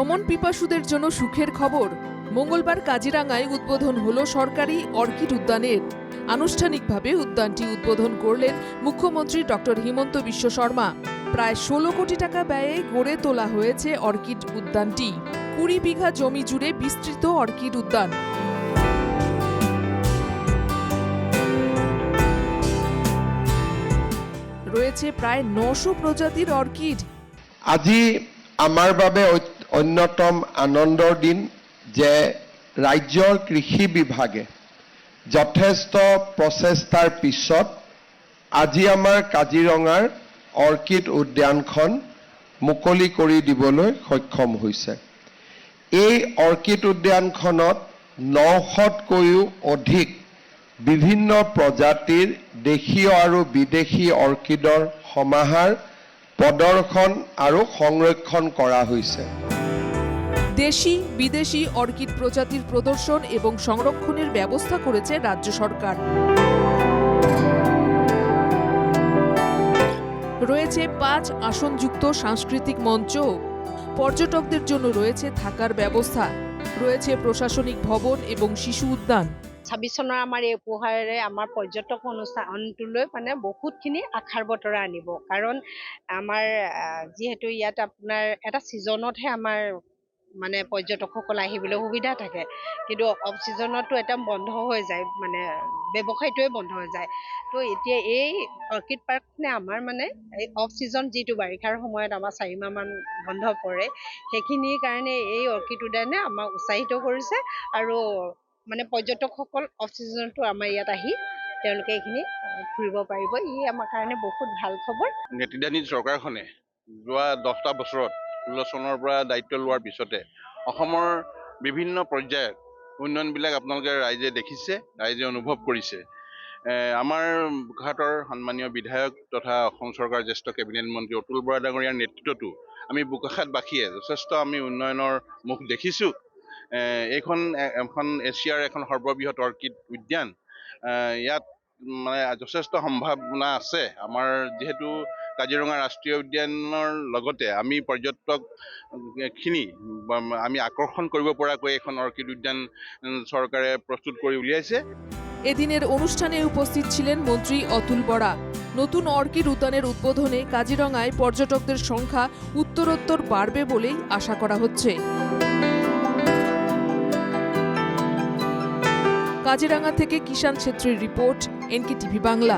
ভ্রমণ পিপাসুদের জন্য সুখের খবর। মঙ্গলবার কাজিরাঙ্গায় উদ্বোধন হলো সরকারি অর্কিড উদ্যানের। আনুষ্ঠানিকভাবে উদ্যানটি উদ্বোধন করলেন মুখ্যমন্ত্রী ডক্টর হিমন্ত বিশ্ব শর্মা। প্রায় 16 কোটি টাকা ব্যয়ে গড়ে তোলা হয়েছে অর্কিড উদ্যানটি। 20 বিঘা জমি জুড়ে বিস্তৃত অর্কিড উদ্যান। রয়েছে প্রায় 900 প্রজাতির অর্কিড। আজি আমাৰ বাবে অন্যতম আনন্দৰ দিন যে ৰাজ্যৰ কৃষি বিভাগে যথেষ্ট প্ৰচেষ্টাৰ পিছত আজি আমাৰ কাজিৰঙাৰ অৰ্কিড উদ্যানখন মুকলি কৰি দিবলৈ সক্ষম হৈছে। এই অৰ্কিড উদ্যানখনত 900তকৈও অধিক বিভিন্ন প্ৰজাতিৰ দেশীয় আৰু বিদেশী অৰ্কিডৰ সমাহাৰ প্ৰদৰ্শন আৰু সংৰক্ষণ কৰা হৈছে। দেশি বিদেশি অর্কিড প্রজাতির প্রদর্শন এবং সংরক্ষণের ব্যবস্থা করেছে রাজ্য সরকার। রয়েছে 5 আসনযুক্ত সাংস্কৃতিক মঞ্চ। পর্যটকদের জন্য রয়েছে থাকার ব্যবস্থা। রয়েছে প্ৰশাসনিক ভবন এবং শিশু উদ্যান। 26 চনৰ আমাৰ এই উপহাৰেৰে আমাৰ পৰ্যটক অনুষ্ঠানটোলৈ মানে বহুতখিনি আশাৰ বতৰা আনিব। কাৰণ আমাৰ যিহেতু ইয়াত আপোনাৰ এটা ছিজনতহে আমাৰ মানে পৰ্যটকসকল আহিবলৈ সুবিধা থাকে, কিন্তু অফ ছিজনতো এটা বন্ধ হৈ যায়, মানে ব্যৱসায়টোৱে বন্ধ হৈ যায়। তো এতিয়া এই অৰ্কিড পাৰ্কখনে আমাৰ মানে এই অফ ছিজন যিটো বাৰিষাৰ সময়ত আমাৰ 4 মাহমান বন্ধ পৰে, সেইখিনিৰ কাৰণে এই অৰ্কিড উদ্যানে আমাক উৎসাহিত কৰিছে। আৰু মানে পৰ্যটকসকল অফ ছিজনতো আমাৰ ইয়াত আহি তেওঁলোকে এইখিনি ফুৰিব পাৰিব। ই আমাৰ কাৰণে বহুত ভাল খবৰ। নেতৃত্বাধীন চৰকাৰখনে যোৱা 10টা বছৰত 16 চনৰ পৰা দায়িত্ব লোৱাৰ পিছতে অসমৰ বিভিন্ন পৰ্যায়ত উন্নয়নবিলাক আপোনালোকে ৰাইজে দেখিছে, ৰাইজে অনুভৱ কৰিছে। আমাৰ বোকাখাটৰ সন্মানীয় বিধায়ক তথা অসম চৰকাৰৰ জ্যেষ্ঠ কেবিনেট মন্ত্ৰী অতুল বৰা ডাঙৰীয়াৰ নেতৃত্বতো আমি বোকাখাটবাসীয়ে যথেষ্ট আমি উন্নয়নৰ মুখ দেখিছোঁ। এইখন এখন এছিয়াৰ এখন সৰ্ববৃহৎ অৰ্কিড উদ্যান। ইয়াত মানে যথেষ্ট সম্ভাৱনা আছে। আমাৰ যিহেতু কাজিৰঙা ৰাষ্ট্ৰীয় উদ্যানৰ লগতে আমি পৰ্যটকখিনি আমি আকৰ্ষণ কৰিব পৰাকৈ এখন অৰ্কিড উদ্যান চৰকাৰে প্ৰস্তুত কৰি উলিয়াইছে। এদিনের অনুষ্ঠানে উপস্থিত ছিলেন মন্ত্রী অতুল বরা। নতুন অর্কিড উদ্যানের উদ্বোধনে কাজিরঙায় পর্যটকদের সংখ্যা উত্তরোত্তর বাড়বে বলেই আশা করা হচ্ছে। কাজিরাঙ্গা থেকে কিষাণ ছেত্রীর রিপোর্ট, এনকেটিভি বাংলা।